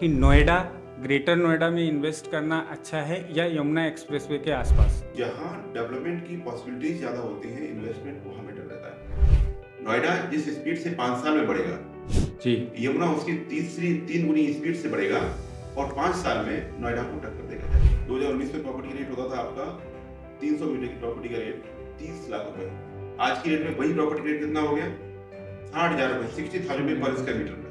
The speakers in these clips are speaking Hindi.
कि नोएडा, ग्रेटर नोएडा में इन्वेस्ट करना अच्छा है या यमुना एक्सप्रेसवे के आसपास? जहाँ डेवलपमेंट की पॉसिबिलिटीज ज़्यादा होती हैं, इन्वेस्टमेंट वहाँ बेटर रहता है। नोएडा जिस स्पीड से 5 साल में बढ़ेगा, जी। यमुना उसकी तीसरी 3 गुनी स्पीड से बढ़ेगा और 5 साल में नोएडा को टक्कर देगा। 2019 में प्रॉपर्टी रेट होता था आपका 300 मीटर की प्रॉपर्टी का रेट 30 लाख रुपए। आज की डेट में वही प्रॉपर्टी रेट कितना हो गया? 60,000 रुपए, 60,000 रुपए पर स्क्वायर मीटर में।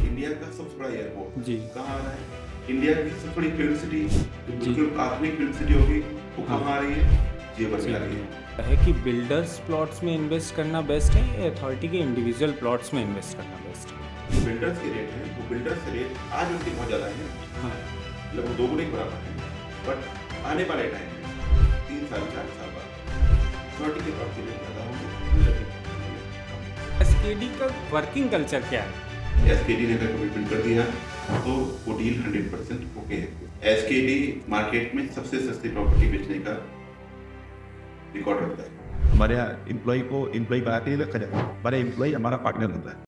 इंडिया का सबसे बड़ा एयरपोर्ट जी। कहाँ आ रहा है? इंडिया की सबसे बड़ी फिल्म सिटी, जो जी। बिल्कुल आधुनिक फिल्म सिटी होगी, वो हाँ। कहाँ आ रही है? ये बन जा रही है। है कि बिल्डर्स प्लॉट्स में इन्वेस्ट करना बेस्ट है या अथॉरिटी के इंडिविजुअल प्लॉट्स में इन्वेस्ट करना बेस्ट है? जो बिल्डर्स के रेट हैं, वो बिल्डर्स के रेट आज उनके बहुत ज़्यादा हैं, हाँ। लगभग 2 गुने के बराबर हैं। बट आने वाले टाइम में 3 साल 4 साल बाद अथॉरिटी के पास रेट ज़्यादा होंगे, बिल्डर के पास होंगे। एसकेडी का वर्किंग कल्चर क्या है? एसकेडी ने अगर कमिटमेंट कर दिया तो वो डील 100% ओके है। एसकेडी मार्केट में सबसे सस्ती प्रॉपर्टी बेचने का रिकॉर्ड रखता है। हमारे यहाँ एम्प्लॉय को एम्प्लॉय बना के नहीं रखा जाता, हमारा एम्प्लॉय हमारा पार्टनर होता है।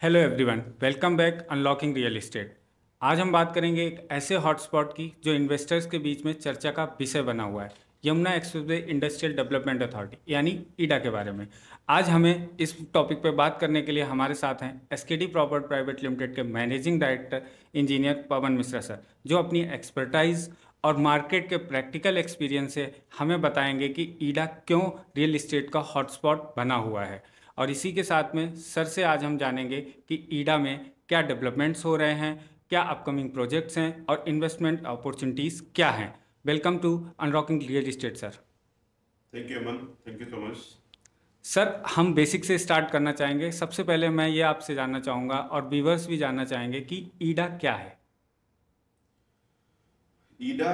Hello everyone, welcome back unlocking real estate. आज हम बात करेंगे एक ऐसे हॉटस्पॉट की जो इन्वेस्टर्स के बीच में चर्चा का विषय बना हुआ है, Yamuna expressway industrial development authority यानी ईडा के बारे में। आज हमें इस टॉपिक पे बात करने के लिए हमारे साथ हैं एसकेडी प्रॉपर्टी प्राइवेट लिमिटेड के मैनेजिंग डायरेक्टर इंजीनियर पवन मिश्रा सर, जो अपनी एक्सपर्टाइज और मार्केट के प्रैक्टिकल एक्सपीरियंस से हमें बताएंगे कि ईडा क्यों रियल इस्टेट का हॉटस्पॉट बना हुआ है। और इसी के साथ में सर से आज हम जानेंगे कि ईडा में क्या डेवलपमेंट्स हो रहे हैं, क्या अपकमिंग प्रोजेक्ट्स हैं और इन्वेस्टमेंट अपॉर्चुनिटीज़ क्या हैं। Welcome to unlocking real estate sir. Thank you Aman, thank you so much. Sir, हम बेसिक से स्टार्ट करना चाहेंगे। सबसे पहले मैं ये आपसे जानना चाहूँगा और व्यूअर्स भी जानना चाहेंगे कि ईडा क्या है। ईडा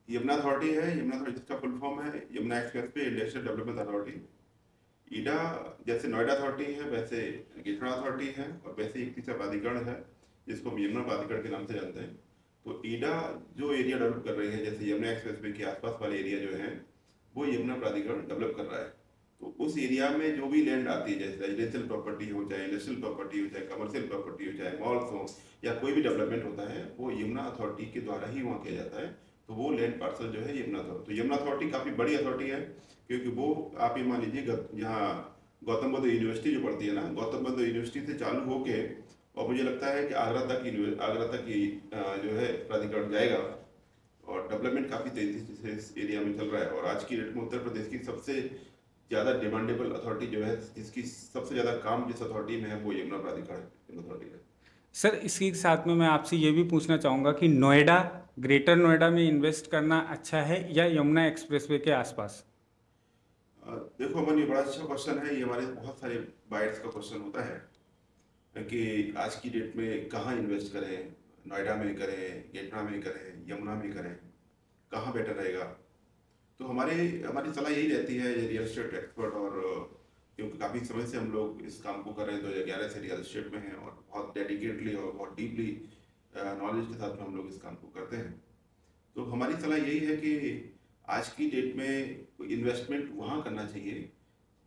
यमुना अथॉरिटी है। यमुना अथॉरिटी जिसका फुल फॉर्म है Yamuna expressway industrial development authority. YEIDA जैसे नोएडा अथॉरिटी है, वैसे ग्रेटर अथॉरिटी है और वैसे एक तीसरा प्राधिकरण है जिसको हम यमुना प्राधिकरण के नाम से जानते हैं। तो ईडा जो एरिया डेवलप कर रही है, जैसे यमुना एक्सप्रेसवे के आसपास वाले एरिया जो है वो यमुना प्राधिकरण डेवलप कर रहा है। तो उस एरिया में जो भी लैंड आती है, जैसे रेजिडेंशियल प्रॉपर्टी हो, चाहे इंडस्ट्रियल प्रॉपर्टी हो, चाहे कमर्शियल प्रॉपर्टी हो, चाहे मॉल्स हो या कोई भी डेवलपमेंट होता है, वो यमुना अथॉरिटी के द्वारा ही वहाँ किया जाता है। तो वो लैंड पार्सल जो है यमुना अथॉरिटी। तो यमुना अथॉरिटी काफ़ी बड़ी अथॉरिटी है, क्योंकि वो आप ये मान लीजिए यहाँ गौतम बुद्ध यूनिवर्सिटी जो पड़ती है ना, गौतम बुद्ध यूनिवर्सिटी से चालू होके और मुझे लगता है कि आगरा तक ये जो है प्राधिकरण जाएगा और डेवलपमेंट काफ़ी तेजी से इस एरिया में चल रहा है। और आज की डेट में उत्तर प्रदेश की सबसे ज़्यादा डिमांडेबल अथॉरिटी जो है, जिसकी सबसे ज़्यादा काम जिस अथॉरिटी में है, वो यमुना प्राधिकरण अथॉरिटी है। सर, इसी के साथ में मैं आपसे ये भी पूछना चाहूँगा कि नोएडा, ग्रेटर नोएडा में इन्वेस्ट करना अच्छा है या यमुना एक्सप्रेसवे के आसपास? देखो अमन, ये बड़ा अच्छा क्वेश्चन है। ये हमारे बहुत सारे बायर्स का क्वेश्चन होता है कि आज की डेट में कहाँ इन्वेस्ट करें, नोएडा में करें, ग्रेटर में करें, यमुना में करें, कहाँ बेटर रहेगा। तो हमारी सलाह यही रहती है रियल एस्टेट एक्सपर्ट, और क्योंकि काफ़ी समय से हम लोग इस काम को कर रहे हैं, 2011 से रियल एस्टेट में हैं और बहुत डेडिकेटली और बहुत डीपली नॉलेज के साथ में हम लोग इस काम को करते हैं। तो हमारी सलाह यही है कि आज की डेट में इन्वेस्टमेंट वहाँ करना चाहिए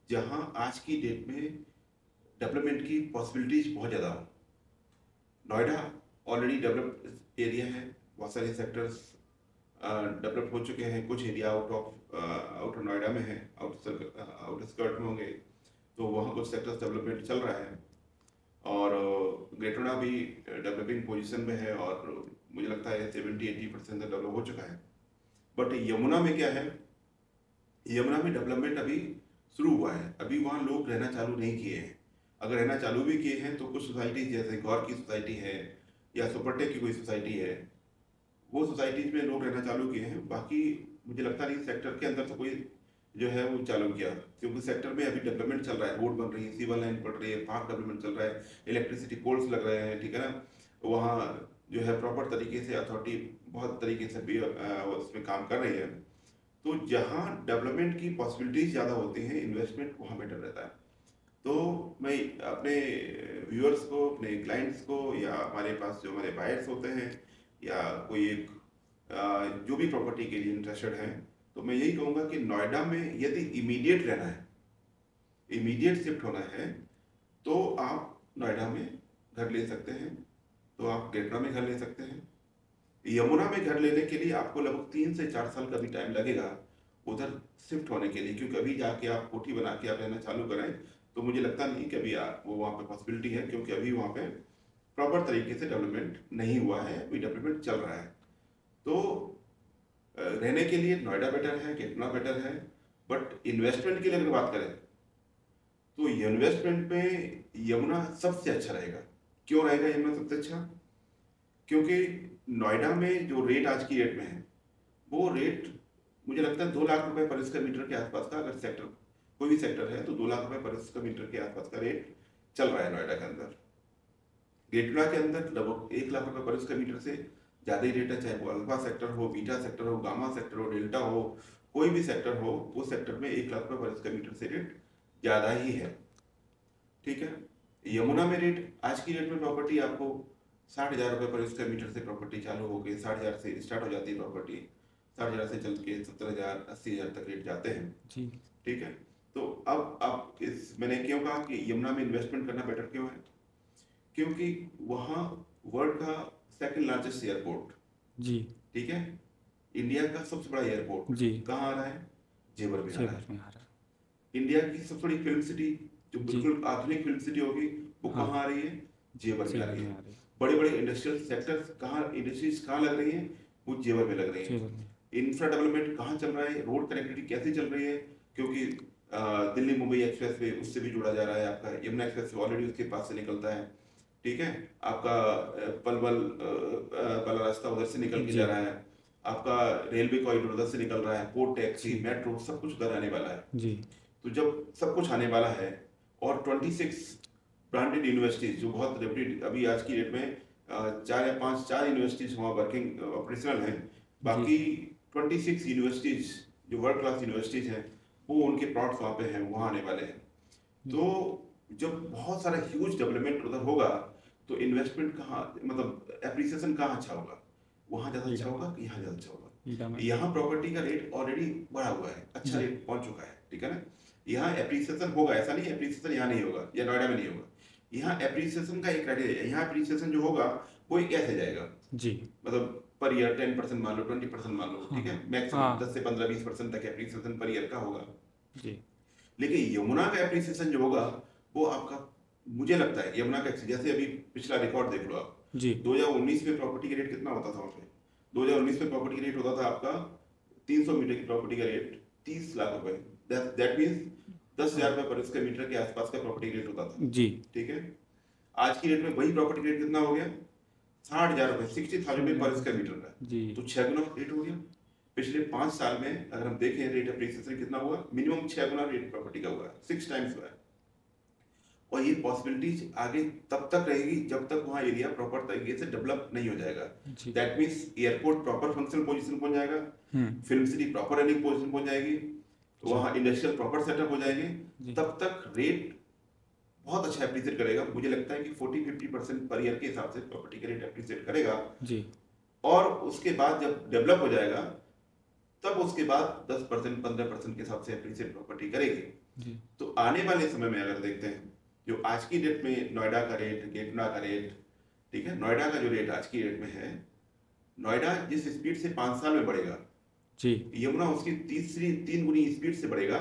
जहाँ आज की डेट में डेवलपमेंट की पॉसिबिलिटीज बहुत ज़्यादा हो। नोएडा ऑलरेडी डेवलप्ड एरिया है, बहुत सारे सेक्टर्स डेवलप हो चुके हैं। कुछ एरिया आउटर नोएडा में है, आउटर स्कर्ट में होंगे, तो वहाँ कुछ सेक्टर्स डेवलपमेंट चल रहा है। और ग्रेटर नोएडा भी डेवलपिंग पोजीशन में है और मुझे लगता है 70-80% तक डेवलप हो चुका है। बट यमुना में क्या है, यमुना में डेवलपमेंट अभी शुरू हुआ है, अभी वहाँ लोग रहना चालू नहीं किए हैं। अगर रहना चालू भी किए हैं तो कुछ सोसाइटी जैसे गौर की सोसाइटी है या सुपरटेक की कोई सोसाइटी है, वो सोसाइटीज में लोग रहना चालू किए हैं। बाकी मुझे लगता नहीं सेक्टर के अंदर से कोई जो है वो चालू किया, क्योंकि सेक्टर में अभी डेवलपमेंट चल रहा है, रोड बन रही है, सिविल लाइन पड़ रही है, पार्क डेवलपमेंट चल रहा है, इलेक्ट्रिसिटी पोल्स लग रहे हैं, ठीक है ना। वहाँ जो है प्रॉपर तरीके से अथॉरिटी बहुत तरीके से भी उसमें काम कर रही है। तो जहाँ डेवलपमेंट की पॉसिबिलिटीज ज़्यादा होती हैं, इन्वेस्टमेंट वहाँ बेटर रहता है। तो मैं अपने व्यूअर्स को, अपने क्लाइंट्स को, या हमारे पास जो हमारे बायर्स होते हैं या कोई एक जो भी प्रॉपर्टी के लिए इंटरेस्टेड हैं, तो मैं यही कहूँगा कि नोएडा में यदि इमीडिएट रहना है, इमीडिएट शिफ्ट होना है, तो आप नोएडा में घर ले सकते हैं। तो आप गेटना में घर ले सकते हैं। यमुना में घर लेने के लिए आपको लगभग 3 से 4 साल का भी टाइम लगेगा उधर शिफ्ट होने के लिए, क्योंकि अभी जाके आप कोठी बना के आप रहना चालू करें तो मुझे लगता नहीं कि अभी वो वहाँ पे पॉसिबिलिटी है, क्योंकि अभी वहाँ पे प्रॉपर तरीके से डेवलपमेंट नहीं हुआ है, अभी डेवलपमेंट चल रहा है। तो रहने के लिए नोएडा बेटर है, कितना बेटर है, बट इन्वेस्टमेंट के लिए अगर बात करें तो इन्वेस्टमेंट में यमुना सबसे अच्छा रहेगा। क्यों रहेगा यमुना सबसे अच्छा? क्योंकि नोएडा में जो रेट आज की रेट में है वो रेट मुझे लगता है 2 लाख रुपए पर स्क्वायर मीटर के आसपास का, अगर सेक्टर कोई भी सेक्टर है तो 2 लाख रुपए पर स्क्वायर मीटर के आसपास का रेट चल रहा है नोएडा के अंदर। गेटवा के अंदर लगभग 1 लाख रुपए पर स्क्वायर मीटर से ज़्यादा ही रेट है, चाहे वो अल्फा सेक्टर हो, बीटा सेक्टर हो, गामा सेक्टर हो, डेल्टा हो, कोई भी सेक्टर हो, उस सेक्टर में 1 लाख रुपए पर स्क्वायर मीटर से रेट ज़्यादा ही है। ठीक है, यमुना में रेट आज की रेट में प्रॉपर्टी आपको 60,000 रुपये पर स्क्वायर मीटर से प्रॉपर्टी चालू हो गई, 60,000 से स्टार्ट हो जाती है प्रॉपर्टी, 60,000 से चल के 70,000 80,000 तक रेट जाते हैं जी। ठीक है, तो अब आप मैंने क्यों कहा कि यमुना में इन्वेस्टमेंट करना बेटर क्यों है? क्योंकि वहाँ वर्ल्ड का सेकंड लार्जेस्ट एयरपोर्ट जी। ठीक है, इंडिया का सबसे बड़ा एयरपोर्ट जी। कहाँ आ रहा है? जेवर में आ रहा है। में आ रहा है। इंडिया की सबसे बड़ी फिल्म सिटी जो जी। बिल्कुल आधुनिक फिल्म सिटी होगी वो हाँ। कहाँ आ रही है? जेवर में आ रही में है। आ रही है। बड़े बड़े इंडस्ट्रियल सेक्टर्स कहाँ, इंडस्ट्रीज कहाँ लग रही हैं? वो जेवर में लग रही जेवर हैं। में। इंफ्रा डेवलपमेंट कहाँ चल रहा है? रोड कनेक्टिविटी कैसे चल रही है? क्योंकि दिल्ली मुंबई एक्सप्रेस वे उससे भी जुड़ा जा रहा है, आपका यमुना एक्सप्रेस ऑलरेडी उसके पास से निकलता है। ठीक है, आपका पलवल वाला रास्ता उधर से निकल के जी। जा रहा है, आपका रेलवे कॉरिडोर उधर से निकल रहा है, पोर्ट टैक्सी, जी। मेट्रो सब कुछ उधर आने वाला है। जी। तो जब सब कुछ आने वाला है और 26 ब्रांडेड यूनिवर्सिटीज जो बहुत रेप्यूटेड अभी आज की डेट में 4 या 5 4 यूनिवर्सिटीज वहाँ वर्किंग ऑपरेशनल हैं, बाकी 26 यूनिवर्सिटीज जो वर्ल्ड क्लास यूनिवर्सिटीज हैं वो उनके प्लॉट्स वहाँ पे हैं, वहाँ आने वाले हैं। तो जब बहुत सारा ह्यूज डेवलपमेंट उधर होगा तो इन्वेस्टमेंट कहाँ, मतलब एप्रिसिएशन कहाँ अच्छा होगा? वहाँ ज़्यादा अच्छा होगा कि यहाँ ज़्यादा अच्छा होगा? यहाँ प्रॉपर्टी का रेट ऑलरेडी बढ़ा हुआ है, अच्छा रेट पहुँच चुका है, ठीक है ना। यहाँ एप्रिसिएशन होगा, ऐसा नहीं एप्रिसिएशन यहाँ नहीं होगा या नोएडा में नहीं होगा। यहाँ एप्रिसिएशन का एक क्राइटेरिया है, यहाँ एप्रिसिएशन जो होगा वो कैसे जाएगा जी, मतलब पर ईयर 10% मान लो, 20% मान लो, ठीक है, मैक्सिमम 10 से 15-20% तक एप्रिसिएशन पर ईयर का होगा जी। लेकिन यमुना का एप्रिसिएशन जो होगा वो आपका, मुझे लगता है यमुना का जैसे अभी पिछला रिकॉर्ड देख लो आप जी, 2019 में प्रॉपर्टी का रेट कितना होता था वहाँ पे? 2019 में प्रॉपर्टी का रेट होता था आपका 300 मीटर की प्रॉपर्टी का रेट 30 लाख रुपए, दैट मीन्स 10,000 रुपए पर स्क्वायर मीटर के आसपास का प्रॉपर्टी रेट होता था जी, ठीक है। आज की रेट में वही प्रॉपर्टी रेट कितना हो गया? 60,000 रुपए, 60,000 रुपए पर स्क्वायर मीटर का जी, तो 6 गुना रेट हो गया। पिछले 5 साल में अगर हम देखें रेट एप्रिसिएशन कितना हुआ, मिनिमम 6 गुना रेट प्रॉपर्टी का हुआ है, 6 टाइम्स हुआ है। और ये पॉसिबिलिटीज आगे तब तक रहेगी जब तक वहाँ एरिया प्रॉपर तरीके से डेवलप नहीं हो जाएगा। That means airport proper functional position पहुंच जाएगा, film city proper running position पहुंच जाएगी, वहाँ इंडस्ट्रियल प्रॉपर सेटअप हो जाएंगे, तब तक रेट बहुत अच्छा एप्रिशिएट करेगा। मुझे लगता है कि 40-50% पर ईयर के हिसाब से प्रॉपर्टी का रेट एप्रिशिएट करेगा जी। और उसके बाद जब डेवलप हो जाएगा तब उसके बाद 10% 15% के हिसाब से एप्रिशिएट प्रॉपर्टी करेगी जी। तो आने वाले समय में अगर देखते हैं जो आज की डेट में नोएडा का रेट, गेटना का रेट, ठीक है, नोएडा का जो रेट आज की डेट में है, नोएडा जिस स्पीड से 5 साल में बढ़ेगा जी, यमुना उसकी 3 गुनी स्पीड से बढ़ेगा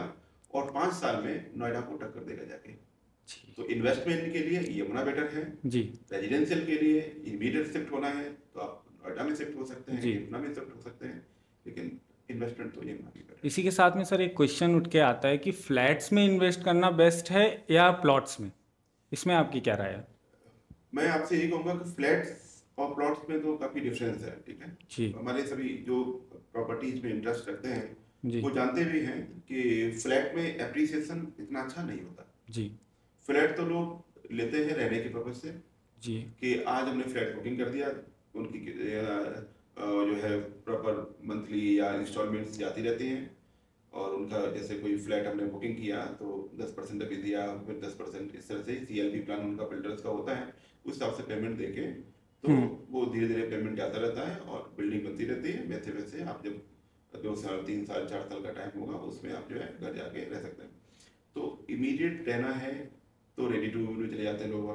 और 5 साल में नोएडा को टक्कर देगा जाके। तो इन्वेस्टमेंट के लिए यमुना बेटर है जी, रेजिडेंशियल के लिए इमीडिएट शिफ्ट होना है तो आप नोएडा में शिफ्ट हो सकते हैं, यमुना में शिफ्ट हो सकते हैं, लेकिन इन्वेस्टमेंट तो यमुना की बेटर। इसी के साथ में सर एक क्वेश्चन उठ के आता है कि फ्लैट्स में इन्वेस्ट करना बेस्ट है या प्लॉट्स में, इसमें आपकी क्या राय है? मैं आपसे यही कहूँगा कि फ्लैट्स और प्लॉट्स में तो काफ़ी डिफरेंस है, ठीक है जी। हमारे सभी जो प्रॉपर्टीज में इंटरेस्ट रखते हैं वो जानते भी हैं कि फ्लैट में एप्रिसिएशन इतना अच्छा नहीं होता जी। फ्लैट तो लोग लेते हैं रहने के पर्पज से जी, कि आज हमने फ्लैट बुकिंग कर दिया, उनकी जो है प्रॉपर मंथली या इंस्टॉलमेंट्स जाती रहती हैं और उनका जैसे कोई फ्लैट हमने बुकिंग किया तो 10% अभी दिया, फिर 10% इस तरह से CLP प्लान उनका बिल्डर्स का होता है, उस हिसाब से पेमेंट देके तो वो धीरे धीरे पेमेंट जाता रहता है और बिल्डिंग बनती रहती है। वैसे वैसे आप जब 2 साल 3 साल 4 साल का टाइम होगा उसमें आप जो है घर जाके रह सकते हैं। तो इमीडिएट रहना है तो रेडी टू मूव चले जाते हैं लोग।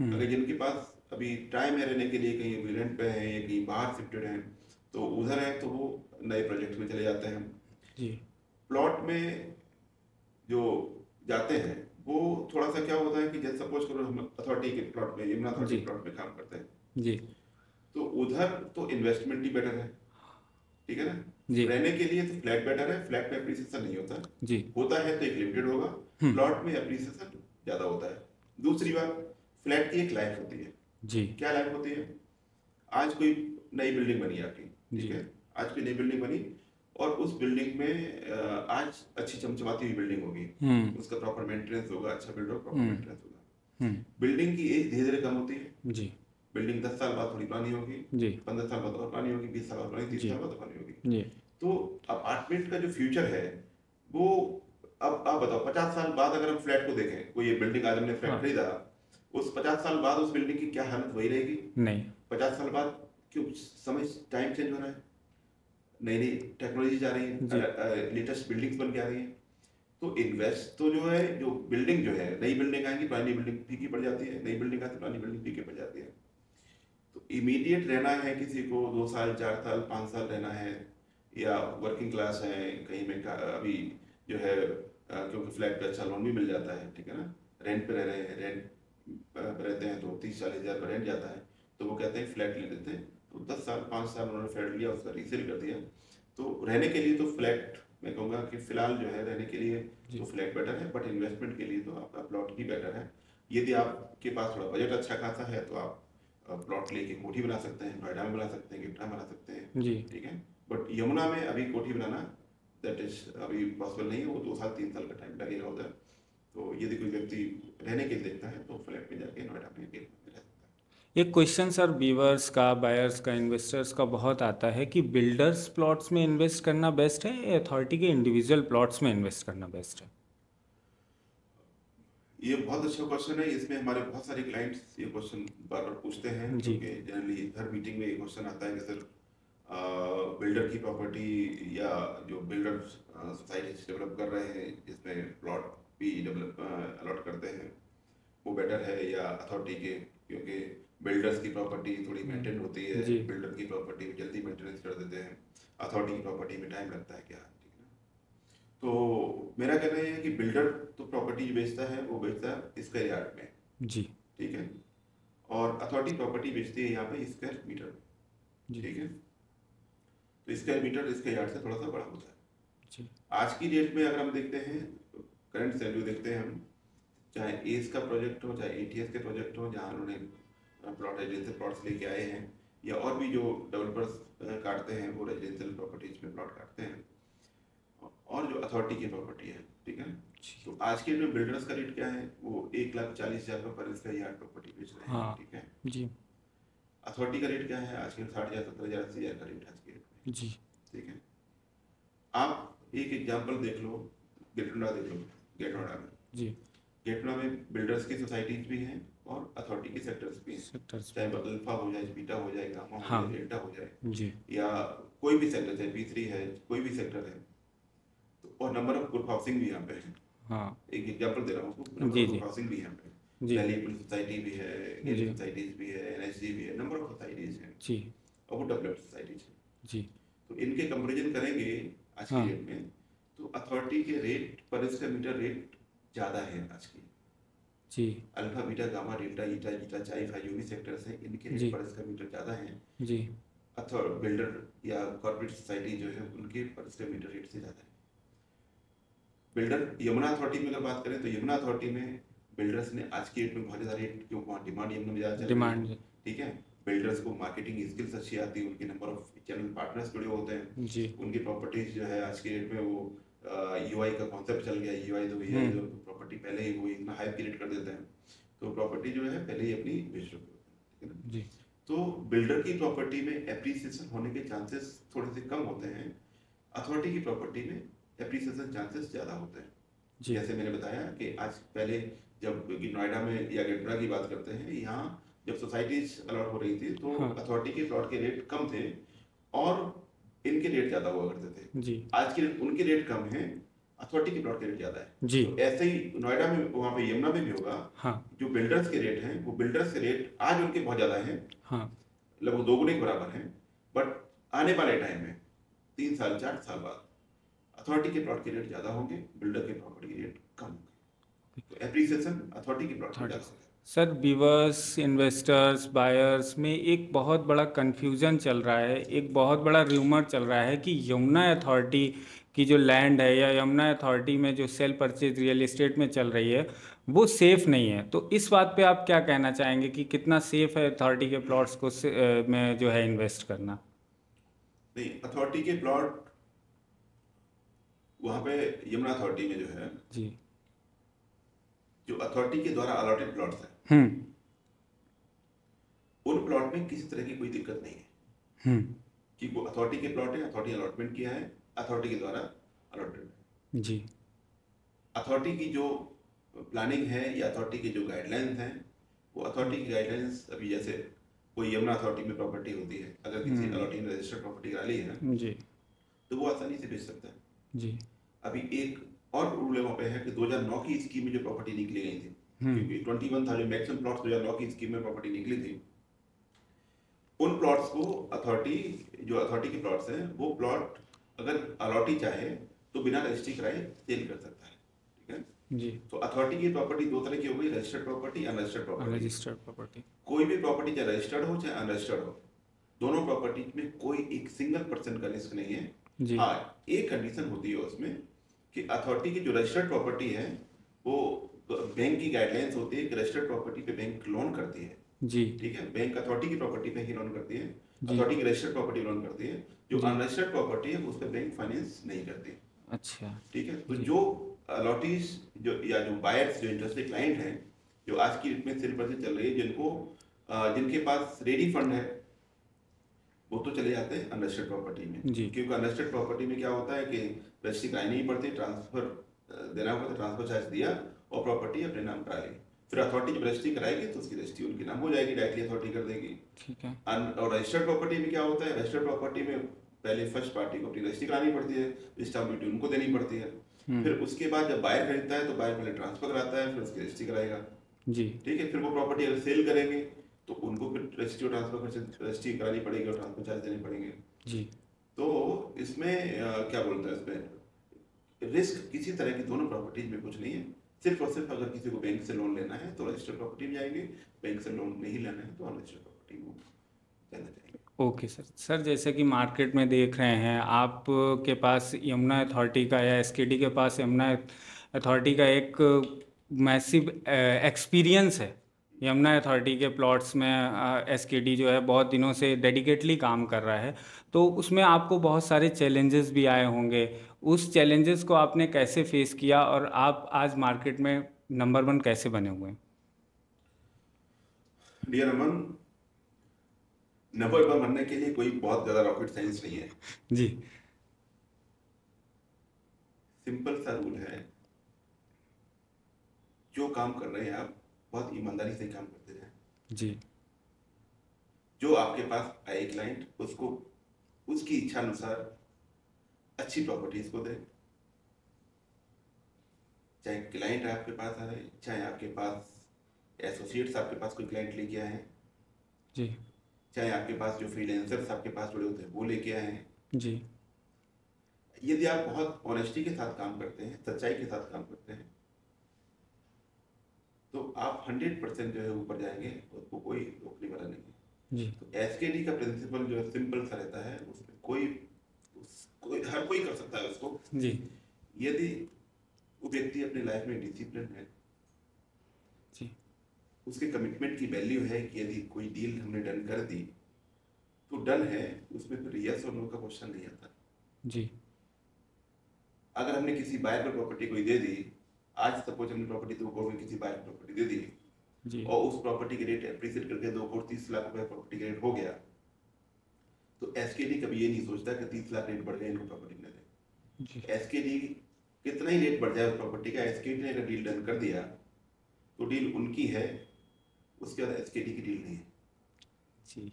अगर जिनके पास अभी टाइम है रहने के लिए, कहीं अभी रेंट पे हैं या कहीं बाहर शिफ्टेड हैं, तो उधर हैं तो वो नए प्रोजेक्ट में चले जाते हैं। जी। प्लॉट में जो जाते हैं वो थोड़ा सा क्या होता है कि जैसे सपोज करो हम अथॉरिटी के प्लॉट में, यमुना अथॉरिटी जी। प्लॉट में काम करते हैं, जी। तो उधर तो इन्वेस्टमेंट ही बेटर है, ठीक है ना। जी। रहने के लिए तो फ्लैट बेटर है, फ्लैट में एप्रिसिएशन नहीं होता, जी। होता है तो एक लिमिटेड होगा, प्लॉट में एप्रिसिएशन ज़्यादा होता है। दूसरी बात, फ्लैट की एक लाइफ होती है। जी। क्या लाइफ होती है? आज कोई नई बिल्डिंग बनी आपकी, जी। ठीक है, आज कोई नई बिल्डिंग बनी और उस बिल्डिंग में आज अच्छी चमचमाती हुई बिल्डिंग होगी, उसका प्रॉपर मेंटेनेंस होगा, अच्छा बिल्डर प्रॉपर मेंटेनेंस होगा। बिल्डिंग की एज धीरे धीरे कम होती है। जी। बिल्डिंग 10 साल बाद थोड़ी पुरानी होगी, जी। 15 साल बाद और पुरानी होगी, 20 साल बाद पुरानी, 30 जी। साल बाद और पुरानी होगी। जी। तो अपार्टमेंट का जो फ्यूचर है वो, अब आप बताओ 50 साल बाद अगर हम फ्लैट को देखें, कोई ये बिल्डिंग आज हमने फ्लैट हाँ। खरीदा, उस 50 साल बाद उस बिल्डिंग की क्या हालत वही रहेगी? नहीं। 50 साल बाद क्यों, समय टाइम चेंज हो रहा है, नई नई टेक्नोलॉजी जा रही है, लेटेस्ट बिल्डिंग्स बन के आ रही है, तो इन्वेस्ट तो जो है, जो बिल्डिंग जो है, नई बिल्डिंग आएंगी, पुरानी बिल्डिंग फीकी पड़ जाती है, नई बिल्डिंग आती है, पुरानी बिल्डिंग फीकी पड़ जाती है। तो इमीडिएट रहना है किसी को, 2 साल 4 साल 5 साल रहना है, या वर्किंग क्लास है, कहीं में अभी जो है क्योंकि फ्लैट पे अच्छा लोन भी मिल जाता है, ठीक है ना, रेंट पे रह रहे हैं, रेंट रहते हैं तो 30-40 हज़ार का रेंट जाता है, तो वो कहते हैं फ्लैट ले लेते हैं, तो 10 साल 5 साल उन्होंने फ्लैट लिया, उसका रीसेल कर दिया। तो रहने के लिए तो फ्लैट, मैं कहूँगा कि फिलहाल जो है रहने के लिए तो फ्लैट बेटर है, बट इन्वेस्टमेंट के लिए तो आपका प्लॉट ही बेटर है। यदि आपके पास थोड़ा बजट अच्छा खासा है तो आप प्लॉट लेके कोठी बना सकते हैं, नोएडा में बना सकते हैं, गिफ्टा बना सकते हैं, जी। ठीक है। बट यमुना में अभी कोठी बनाना दैट इज अभी पॉसिबल नहीं है, वो 2 साल 3 साल का टाइम लगेगा उधर। तो यदि कोई व्यक्ति रहने के लिए देखता है तो फ्लैट में जाके नोएडा में रह सकता है। एक क्वेश्चन सर व्यूअर्स का, बायर्स का, इन्वेस्टर्स का बहुत आता है कि बिल्डर्स प्लॉट्स में इन्वेस्ट करना बेस्ट है या अथॉरिटी के इंडिविजुअल प्लॉट्स में इन्वेस्ट करना बेस्ट है? ये बहुत अच्छा क्वेश्चन है, इसमें हमारे बहुत सारे क्लाइंट्स ये क्वेश्चन बार बार पूछते हैं, क्योंकि जनरली हर मीटिंग में ये क्वेश्चन आता है कि सर बिल्डर की प्रॉपर्टी या जो बिल्डर सोसाइटी डेवलप कर रहे हैं जिसमें प्लॉट भी डेवलप अलॉट करते हैं, वो बेटर है या अथॉरिटी के, क्योंकि बिल्डर्स की प्रॉपर्टी थोड़ी मेंटेन होती है, बिल्डर की प्रॉपर्टी में जल्दी मेंटेनेंस कर देते हैं, अथॉरिटी की प्रॉपर्टी में टाइम लगता है क्या, ठीक है ना। तो मेरा कहना है कि बिल्डर तो प्रॉपर्टी बेचता है, वो बेचता है स्क्वायर यार्ड में, जी, ठीक है, और अथॉरिटी प्रॉपर्टी बेचती है यहाँ पे स्क्वायर मीटर में, ठीक है। तो स्क्वायर मीटर स्क्वायर यार्ड से थोड़ा सा बड़ा होता है जी। आज की डेट में। अगर हम देखते हैं करंट सैलरी देखते हैं हम, चाहे एस का प्रोजेक्ट हो, चाहे एटीएस के प्रोजेक्ट हो, जहाँ उन्होंने प्लॉट रेजिडेंशियल प्लॉट्स लेके आए हैं, या और भी जो डेवलपर्स काटते हैं वो रेजिडेंशियल प्रॉपर्टीज में प्लॉट काटते हैं, और जो अथॉरिटी की प्रॉपर्टी है, ठीक है। तो आज के में बिल्डर्स का रेट क्या है, वो 1,40,000 का पर स्क्वायर यार्ड प्रॉपर्टी बेच रहे हैं, हाँ, ठीक है जी। अथॉरिटी का रेट क्या है आज के, 60,000 70,000 80,000 का रेट आज के रेट में, जी। ठीक है। आप एक एग्जांपल देख लो, गेटनोडा देख लो, गेटनोडा में जी। गेटनोडा में बिल्डर्स की सोसाइटीज भी हैं और अथॉरिटी के सेक्टर्स भी हैं, चाहे अल्फा हो जाए, बीटा हो जाए, गामा हो जाए, डेल्टा हो जाए, जी। या कोई भी सेक्टर, चाहे B3 है, कोई भी सेक्टर है, तो और नंबर ऑफ ग्रुप हाउसिंग भी यहाँ पे है। हाँ, एक एग्जांपल दे रहा हूँ, नंबर ऑफ ग्रुप हाउसिंग भी यहाँ पे, दिल्ली पुलिस सोसाइटी भी है, गेट सोसाइटीज भी है, NSG भी है, नंबर ऑफ सोसाइटीज हैं जी, और वो डेवलप्ड सोसाइटीज हैं जी। तो इनके कंपेरिजन करेंगे आज की डेट में, तो अथॉरिटी के रेट पर स्क्वायर मीटर रेट ज़्यादा है आज की, जी, अल्फा बीटा गामा डेल्टा ईटा जीटा चाइफ जो भी सेक्टर्स हैं, इनके रेट पर स्क्वायर मीटर ज़्यादा हैं जी। बिल्डर या कॉर्पोरेट सोसाइटी जो है उनके पर स्क्वायर मीटर रेट से ज़्यादा है। बिल्डर यमुना अथॉरिटी में अगर बात करें तो यमुना अथॉरिटी में बिल्डर्स ने आज की डेट में बहुत ज़्यादा रेट, क्यों, वहाँ डिमांड यमुना में ज़्यादा चल रही है, ठीक है। बिल्डर्स को मार्केटिंग स्किल्स अच्छी आती है, उनके नंबर ऑफ चैनल पार्टनर्स जुड़े होते हैं जी। उनकी प्रॉपर्टीज जो है आज की डेट में वो UI का कॉन्सेप्ट चल गया, UI तो भैया जो प्रॉपर्टी पहले ही वो इतना हाई क्रिएट कर देते हैं, तो प्रॉपर्टी जो है पहले ही अपनी बेच चुके होते हैं, ठीक है ना जी। तो बिल्डर की प्रॉपर्टी में एप्रिसिएशन होने के चांसेस थोड़े से कम होते हैं, अथॉरिटी की प्रॉपर्टी में एप्रिसिएशन चांसेस ज़्यादा होते हैं। जैसे मैंने बताया कि आज पहले जब नोएडा में या गेटरा की बात करते हैं, यहाँ जब सोसाइटीज अलॉट हो रही थी तो अथॉरिटी के प्लॉट के रेट कम थे और इनके रेट ज़्यादा हुआ करते थे। जी। आज के उनके रेट कम हैं अथॉरिटी के प्लॉट के रेट ज़्यादा है। जी। तो ऐसे ही नोएडा में, वहाँ पे यमुना में भी होगा। हाँ। जो बिल्डर्स के रेट हैं, वो बिल्डर्स के रेट आज उनके बहुत ज़्यादा हैं, हाँ। लगभग दोगुने के बराबर हैं, बट आने वाले टाइम में 3 साल 4 साल बाद अथॉरिटी के प्लॉट के रेट ज़्यादा होंगे, बिल्डर के प्रॉपर्टी के रेट कम होंगे। तो एप्रिसिएशन अथॉरिटी के प्लॉट में ज़्यादा होगा। सर, व्यूअर्स, इन्वेस्टर्स, बायर्स में एक बहुत बड़ा कन्फ्यूज़न चल रहा है, एक बहुत बड़ा र्यूमर चल रहा है कि यमुना अथॉरिटी की जो लैंड है या यमुना अथॉरिटी में जो सेल परचेज रियल एस्टेट में चल रही है वो सेफ़ नहीं है। तो इस बात पे आप क्या कहना चाहेंगे कि कितना सेफ़ है अथॉरिटी के प्लॉट्स को में जो है इन्वेस्ट करना? नहीं, अथॉरिटी के प्लॉट वहाँ पे यमुना अथॉरिटी में जो है, जी। जो अथॉरिटी के द्वारा अलॉटेड प्लॉट्स हैं, हम्म। उन प्लॉट में किसी तरह की कोई दिक्कत नहीं है कि वो अथॉरिटी के प्लॉट है, अथॉरिटी अलॉटमेंट किया है, अथॉरिटी के द्वारा अलॉटेड है। जी। अथॉरिटी की जो प्लानिंग है या अथॉरिटी की जो गाइडलाइंस हैं, वो अथॉरिटी की गाइडलाइंस, अभी जैसे कोई यमुना अथॉरिटी में प्रॉपर्टी होती है, अगर किसी अलॉटी ने रजिस्टर्ड प्रॉपर्टी करा ली है जी। तो वो आसानी से बेच सकता है। जी। अभी एक और रूल वहाँ पे है कि 2009 की स्कीम में जो प्रॉपर्टी निकली गई थी, क्योंकि 21 था जो मैक्सिमम प्लॉट्स 2009 की स्कीम में प्रॉपर्टी निकली थी, उन प्लॉट्स को अथॉरिटी, जो अथॉरिटी के प्लॉट्स हैं, वो प्लॉट अगर अलॉटी चाहे तो बिना रजिस्ट्री कराए सेल कर सकता है। ठीक है जी। तो अथॉरिटी की प्रॉपर्टी दो तरह की हो गई, registered property, unregistered property. Registered property. कोई भी प्रॉपर्टी चाहे रजिस्टर्ड हो चाहे अनरजिस्टर्ड हो, दोनों प्रॉपर्टी में कोई एक सिंगल % का रिस्क नहीं है। जी। हाँ, एक कंडीशन होती है उसमें कि अथॉरिटी की जो रजिस्टर्ड प्रॉपर्टी है, वो बैंक की गाइडलाइंस होती है कि रजिस्टर्ड प्रॉपर्टी पे बैंक लोन करती है। जी। ठीक है, बैंक अथॉरिटी की प्रॉपर्टी पे ही लोन करती है, जी। अथॉरिटी की रजिस्टर्ड प्रॉपर्टी लोन करती है। जो जी। अनरजिस्टर्ड प्रॉपर्टी है उस पर बैंक फाइनेंस नहीं करती। अच्छा। ठीक है, तो जी। जो अलॉटीज जो या जो बायर्स, जो इंटरेस्टेड क्लाइंट हैं, जो आज की डेट में सेल परचेज चल रही है, जिनके पास रेडी फंड है, वो तो चले जाते हैं अनरजिस्टर्ड प्रॉपर्टी में। जी। क्योंकि अनरजिस्टर्ड प्रॉपर्टी में क्या होता है कि रजिस्ट्री करानी नहीं पड़ती, ट्रांसफर देना पड़ता, ट्रांसफर चार्ज दिया और प्रॉपर्टी अपने नाम करा ली। फिर अथॉरिटी जब रजिस्ट्री कराएगी तो उसकी रजिस्ट्री उनके नाम हो जाएगी, डायरेक्टली अथॉरिटी कर देगी। ठीक है। और रजिस्टर्ड प्रॉपर्टी में क्या होता है, रजिस्टर्ड प्रॉपर्टी में पहले फर्स्ट पार्टी को अपनी रजिस्ट्री करानी पड़ती है, स्टाम्प ड्यूटी उनको देनी पड़ती है। फिर उसके बाद जब बायर खरीदता है तो बायर पहले ट्रांसफर कराता है, फिर उसकी रजिस्ट्री कराएगा। जी। ठीक है, फिर वो प्रॉपर्टी अगर सेल करेंगे तो उनको फिर रजिस्ट्री और ट्रांसफर रजिस्ट्री करानी पड़ेगी और ट्रांसफर चार्ज देने पड़ेंगे। जी। तो इसमें क्या बोलते हैं, इसमें रिस्क किसी तरह की दोनों प्रॉपर्टीज में कुछ नहीं है। सिर्फ और सिर्फ अगर किसी को बैंक से लोन लेना है तो रजिस्टर्ड प्रॉपर्टी में जाएंगे, बैंक से लोन नहीं लेना है तो अनरजिस्टर्ड प्रॉपर्टी में जाना चाहिए। Okay sir. सर, जैसे कि मार्केट में देख रहे हैं, आप के पास यमुना अथॉरिटी का या एसकेडी के पास यमुना अथॉरिटी का एक मैसिव एक्सपीरियंस है। यमुना अथॉरिटी के प्लॉट्स में एसकेडी जो है बहुत दिनों से डेडिकेटली काम कर रहा है, तो उसमें आपको बहुत सारे चैलेंजेस भी आए होंगे। उस चैलेंजेस को आपने कैसे फेस किया और आप आज मार्केट में नंबर 1 कैसे बने हुए हैं? डियर अमन, नंबर 1 बनने के लिए कोई बहुत ज़्यादा रॉकेट साइंस नहीं है। जी। सिंपल सा रूल है, जो काम कर रहे हैं आप बहुत ईमानदारी से काम करते जाएं। जी। जो आपके पास आए क्लाइंट, उसको उसकी इच्छा अनुसार अच्छी प्रॉपर्टीज को दें। चाहे क्लाइंट आपके पास आए, चाहे आपके पास एसोसिएट्स आपके पास कोई क्लाइंट लेके आए हैं, जी। चाहे आपके पास जो फ्रीलांसर्स आपके पास जुड़े होते हैं वो लेके आए हैं। जी। यदि आप बहुत ऑनेस्टी के साथ काम करते हैं, सच्चाई के साथ काम करते हैं, तो आप 100% जो है ऊपर जाएंगे, उसको कोई रोकने वाला नहीं है। जी। तो एसकेडी का प्रिंसिपल जो है सिंपल सा रहता है, उसमें कोई हर कोई कर सकता है उसको। जी। यदि वो व्यक्ति अपनी लाइफ में डिसिप्लिन है, जी। उसके कमिटमेंट की वैल्यू है कि यदि कोई डील हमने डन कर दी तो डन है, उसमें फिर यस और नो का क्वेश्चन नहीं आता। जी। अगर हमने किसी बायर को प्रॉपर्टी कोई दे दी, आज सपोज हमने प्रॉपर्टी 2 करोड़ में किसी बायर को प्रॉपर्टी दे दी जी। और उस प्रॉपर्टी के रेट एप्रिशिएट करके 2 करोड़ 30 लाख रुपए प्रॉपर्टी का रेट हो गया, तो एसकेडी कभी ये नहीं सोचता कि 30 लाख रेट बढ़ गया, इनको प्रॉपर्टी न दे। जी। एसकेडी कितना ही रेट बढ़ जाए उस प्रॉपर्टी का, एसकेडी ने अगर डील डन कर दिया तो डील उनकी है, उसके बाद एसकेडी की डील नहीं है। जी।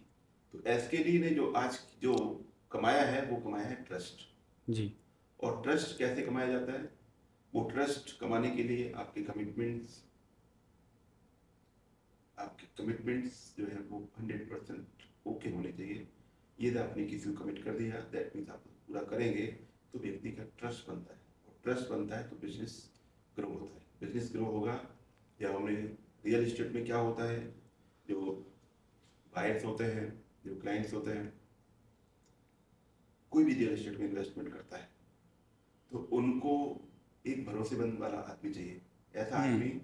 तो एसकेडी ने जो आज जो कमाया है वो कमाया है ट्रस्ट। जी। और ट्रस्ट कैसे कमाया जाता है? वो ट्रस्ट कमाने के लिए आपके कमिटमेंट्स जो है वो 100% ओके होने चाहिए। ये आपने किसी को कमिट कर दिया, दैट मीन्स आप पूरा करेंगे, तो व्यक्ति का ट्रस्ट बनता है, और ट्रस्ट बनता है तो बिजनेस ग्रो होता है। बिजनेस ग्रो होगा, या हमने रियल इस्टेट में क्या होता है, जो बायर्स होते हैं, जो क्लाइंट्स होते हैं, कोई भी रियल एस्टेट में इन्वेस्टमेंट करता है तो उनको एक भरोसेमंद वाला आदमी चाहिए। ऐसा आदमी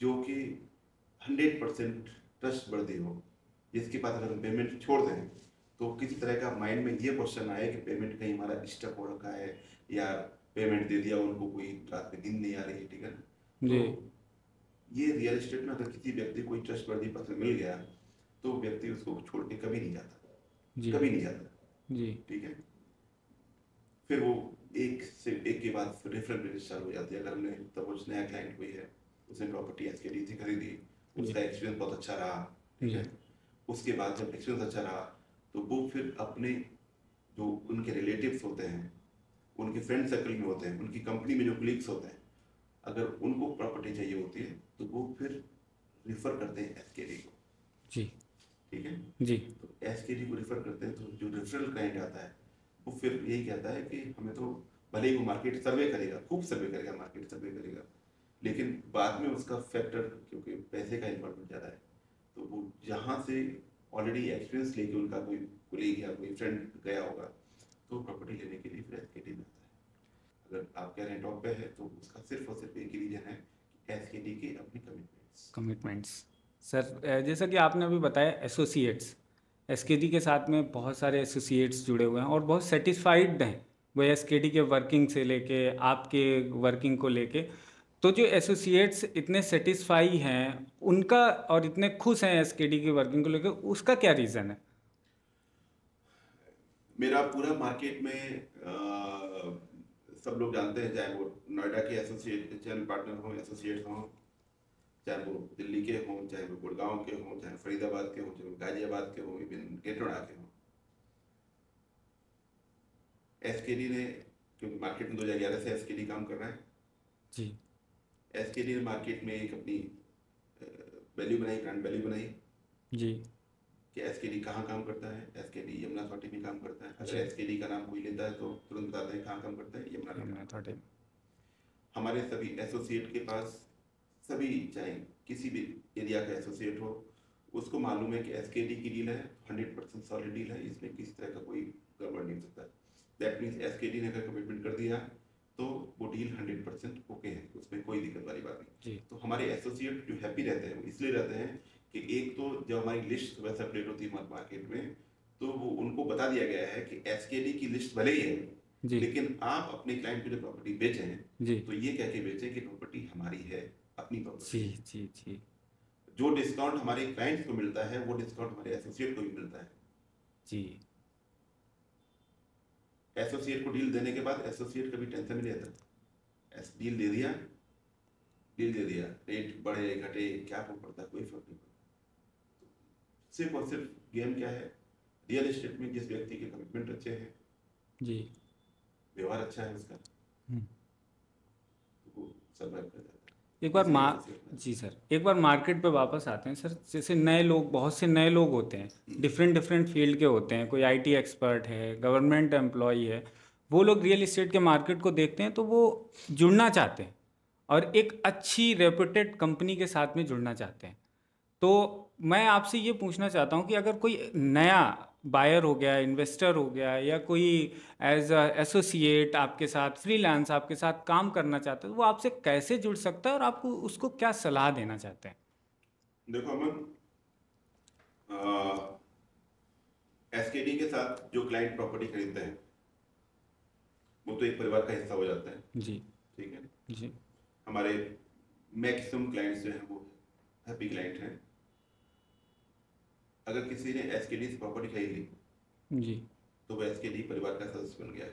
जो कि 100% ट्रस्ट वर्दी हो, जिसके पास अगर हम पेमेंट छोड़ दें तो किसी तरह का माइंड में ये क्वेश्चन आए कि पेमेंट कहीं हमारा डिस्टर्ब हो रखा है, या पेमेंट दे दिया उनको, कोई रात में नींद नहीं आ रही है, ठीक है ना। तो ये रियल एस्टेट में अगर किसी व्यक्ति को ट्रस्ट वर्दी पर्सन मिल गया तो व्यक्ति उसको छोड़ के कभी नहीं जाता, कभी नहीं जाता जी, ठीक है। फिर वो एक के बाद रेफरल बिजनेस चालू हो जाती है। अगर हमने सपोज नया क्लाइंट कोई है, उसने प्रॉपर्टी एसकेडी से खरीदी, उसका एक्सपीरियंस बहुत अच्छा रहा, ठीक है। उसके बाद जब एक्सपीरियंस अच्छा रहा तो वो फिर अपने जो उनके रिलेटिव्स होते हैं, उनके फ्रेंड सर्कल में होते हैं, उनकी कंपनी में जो कलीग्स होते हैं, अगर उनको प्रॉपर्टी चाहिए होती है तो वो फिर रिफर करते हैं एसकेडी को जी, ठीक है जी। तो एसकेडी को रिफर करते हैं, तो जो रेफरल क्लाइंट आता है वो फिर यही कहता है कि हमें तो भले ही वो मार्केट सर्वे करेगा, खूब सर्वे करेगा, मार्केट सर्वे करेगा, लेकिन बाद में उसका फैक्टर, क्योंकि पैसे का इन्वॉल्वमेंट ज़्यादा है, तो वो जहाँ से ऑलरेडी एक्सपीरियंस लेके उनका कोई कोलीग या कोई फ्रेंड गया होगा तो प्रॉपर्टी लेने के लिए फिर एसकेडी में आता है। अगर आप कह रहे हैं टॉप पे है तो उसका सिर्फ और सिर्फ एक ही रीजन है कि एसकेडी के अपने कमिटमेंट्स। सर जैसा कि आपने अभी बताया एसोसिएट्स, एसकेडी के साथ में बहुत सारे एसोसिएट्स जुड़े हुए हैं और बहुत सेटिस्फाइड हैं वो एसकेडी के वर्किंग से लेके आपके वर्किंग को लेके। तो जो एसोसिएट्स इतने सेटिस्फाई हैं उनका और इतने खुश हैं एसकेडी की वर्किंग को लेके, उसका क्या रीज़न है? मेरा पूरा मार्केट में सब लोग जानते हैं, चाहे वो नोएडा के एसोसिएट चैनल पार्टनर हों, एसोसिएट्स हों, चाहे वो दिल्ली के हों, चाहे वो गुड़गांव के हों, चाहे फरीदाबाद के हों, चाहे गाजियाबाद के हों, इवन केटोड़ा के हों। एसकेडी ने, क्योंकि मार्केट में 2011 से एसकेडी काम कर रहा है जी, एसकेडी ने मार्केट में एक अपनी वैल्यू बनाई, ब्रांड वैल्यू बनाई जी, कि एसकेडी कहाँ काम करता है। एसकेडी यमुना अथॉरिटी में काम करता है। अगर एसकेडी का नाम कोई लेता है तो तुरंत बताते हैं कहाँ काम करता है, यमुना अथॉरिटी। हमारे सभी एसोसिएट के पास, सभी चाहे किसी भी एरिया का एसोसिएट हो, उसको मालूम है कि एसकेडी की डील है, 100% सॉलिड डील है, इसमें किसी तरह का कोई गड़बड़ नहीं हो सकता। दैट मीन्स एसकेडी ने अगर कमिटमेंट कर दिया तो वो डील 100% ओके है, उसमें कोई दिक्कत वाली बात नहीं। तो हमारे एसोसिएट जो हैप्पी रहते हैं वो इसलिए रहते हैं कि एक तो जब हमारी लिस्ट सुबह से अपडेट होती है मार्केट में तो वो उनको बता दिया गया है कि एसकेडी की लिस्ट भले ही है लेकिन आप अपने क्लाइंट को जो प्रॉपर्टी बेचें तो ये कह के बेचें कि प्रॉपर्टी हमारी है, अपनी प्रॉपर्टी। जी जी जी। जो डिस्काउंट हमारे क्लाइंट्स को मिलता है वो डिस्काउंट हमारे एसोसिएट को भी मिलता है जी। एसोसिएट को डील देने के बाद एसोसिएट कभी टेंशन नहीं रहता, डील दे दिया, रेट बढ़े घटे क्या फर्क पड़ता है, कोई फर्क नहीं पड़ता। सिर्फ और सिर्फ गेम क्या है, रियल एस्टेट में जिस व्यक्ति के कमिटमेंट अच्छे हैं जी, व्यवहार अच्छा है उसका, तो वो सर्वाइव कर जाता है। एक बार जी सर, एक बार मार्केट पे वापस आते हैं सर। जैसे नए लोग, बहुत से नए लोग होते हैं, डिफरेंट फील्ड के होते हैं, कोई आईटी एक्सपर्ट है, गवर्नमेंट एम्प्लॉय है, वो लोग रियल इस्टेट के मार्केट को देखते हैं तो वो जुड़ना चाहते हैं और एक अच्छी रेपुटेड कंपनी के साथ में जुड़ना चाहते हैं। तो मैं आपसे ये पूछना चाहता हूँ कि अगर कोई नया बायर हो गया, इन्वेस्टर हो गया, या कोई एज एसोसिएट आपके साथ फ्रीलांस आपके साथ काम करना चाहता है तो वो आपसे कैसे जुड़ सकता है और आपको उसको क्या सलाह देना चाहते हैं? देखो अमन, एसकेडी के साथ जो क्लाइंट प्रॉपर्टी खरीदते हैं वो तो एक परिवार का हिस्सा हो जाता है जी, ठीक है जी। हमारे मैक्सिमम क्लाइंट्स जो हैं वो हैप्पी क्लाइंट हैं। अगर किसी ने एसकेडी से प्रॉपर्टी खरीद ली जी तो वो एसकेडी परिवार का सदस्य बन गया,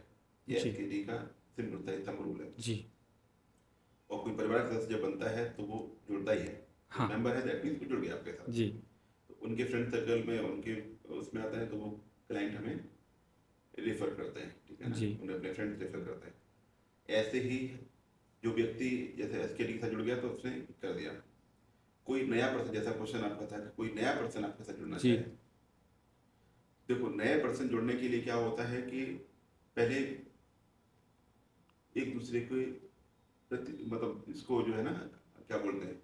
ये एसकेडी का सिंपल रूल है जी। और कोई परिवार का सदस्य जब बनता है तो वो जुड़ता ही है, हाँ। मेंबर है दैट मींस वो जुड़ गया आपके साथ जी। तो उनके फ्रेंड सर्कल में, उनके उसमें आता है तो वो क्लाइंट हमें रेफर करते हैं, ठीक है ना जी, उन्हें अपने फ्रेंड्स रेफर करते हैं। ऐसे ही जो व्यक्ति जैसे एसकेडी के साथ जुड़ गया तो उसने कर दिया। कोई नया पर्सन, जैसा क्वेश्चन आपका था कि कोई नया पर्सन आपके साथ जुड़ना जी। चाहे, देखो नए पर्सन जुड़ने के लिए क्या होता है कि पहले एक दूसरे को मतलब इसको जो है ना, क्या बोलते हैं,